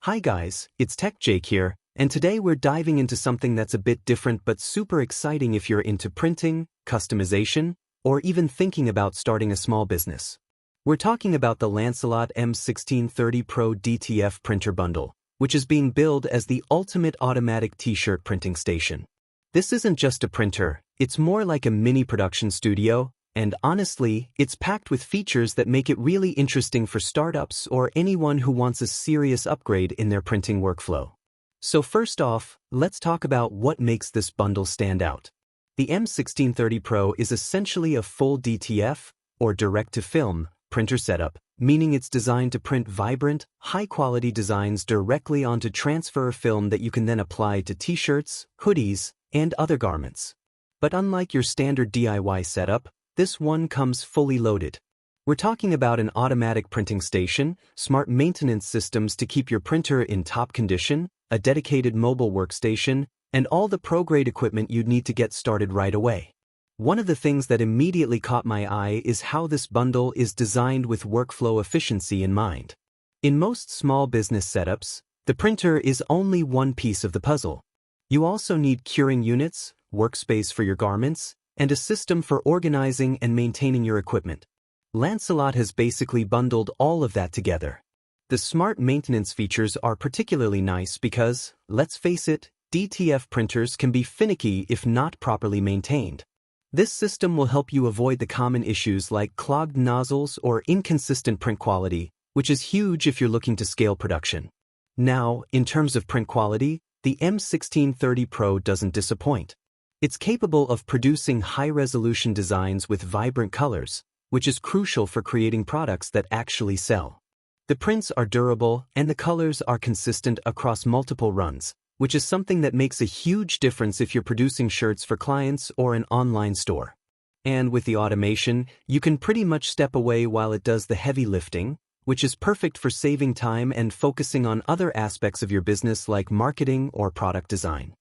Hi guys, it's Tech Jake here, and today we're diving into something that's a bit different but super exciting if you're into printing, customization, or even thinking about starting a small business. We're talking about the Lancelot M1630 Pro DTF printer bundle, which is being billed as the ultimate automatic t-shirt printing station. This isn't just a printer, it's more like a mini production studio, and honestly, it's packed with features that make it really interesting for startups or anyone who wants a serious upgrade in their printing workflow. So first off, let's talk about what makes this bundle stand out. The M1630 Pro is essentially a full DTF, or direct-to-film, printer setup, meaning it's designed to print vibrant, high-quality designs directly onto transfer film that you can then apply to t-shirts, hoodies, and other garments. But unlike your standard DIY setup, this one comes fully loaded. We're talking about an automatic printing station, smart maintenance systems to keep your printer in top condition, a dedicated mobile workstation, and all the pro-grade equipment you'd need to get started right away. One of the things that immediately caught my eye is how this bundle is designed with workflow efficiency in mind. In most small business setups, the printer is only one piece of the puzzle. You also need curing units, workspace for your garments, and a system for organizing and maintaining your equipment. Lancelot has basically bundled all of that together. The smart maintenance features are particularly nice because, let's face it, DTF printers can be finicky if not properly maintained. This system will help you avoid the common issues like clogged nozzles or inconsistent print quality, which is huge if you're looking to scale production. Now, in terms of print quality, the M1630 Pro doesn't disappoint. It's capable of producing high-resolution designs with vibrant colors, which is crucial for creating products that actually sell. The prints are durable and the colors are consistent across multiple runs, which is something that makes a huge difference if you're producing shirts for clients or an online store. And with the automation, you can pretty much step away while it does the heavy lifting, which is perfect for saving time and focusing on other aspects of your business like marketing or product design.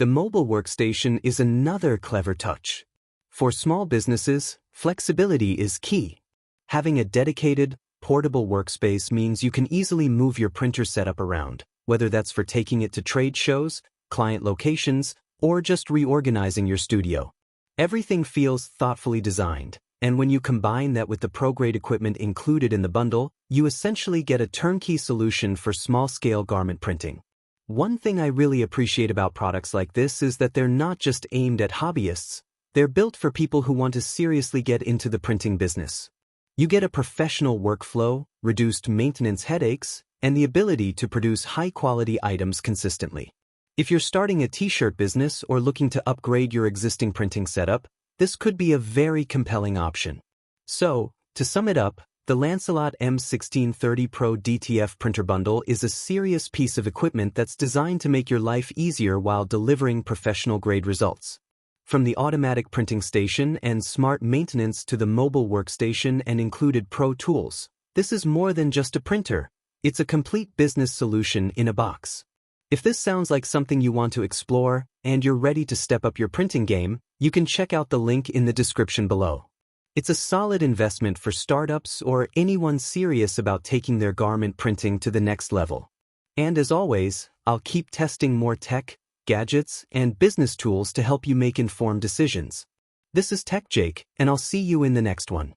The mobile workstation is another clever touch. For small businesses, flexibility is key. Having a dedicated, portable workspace means you can easily move your printer setup around, whether that's for taking it to trade shows, client locations, or just reorganizing your studio. Everything feels thoughtfully designed, and when you combine that with the pro-grade equipment included in the bundle, you essentially get a turnkey solution for small-scale garment printing. One thing I really appreciate about products like this is that they're not just aimed at hobbyists, they're built for people who want to seriously get into the printing business. You get a professional workflow, reduced maintenance headaches, and the ability to produce high-quality items consistently. If you're starting a t-shirt business or looking to upgrade your existing printing setup, this could be a very compelling option. So, to sum it up, the Lancelot M1630 Pro DTF printer bundle is a serious piece of equipment that's designed to make your life easier while delivering professional-grade results. From the automatic printing station and smart maintenance to the mobile workstation and included pro tools, this is more than just a printer. It's a complete business solution in a box. If this sounds like something you want to explore and you're ready to step up your printing game, you can check out the link in the description below. It's a solid investment for startups or anyone serious about taking their garment printing to the next level. And as always, I'll keep testing more tech, gadgets, and business tools to help you make informed decisions. This is Tech Jake, and I'll see you in the next one.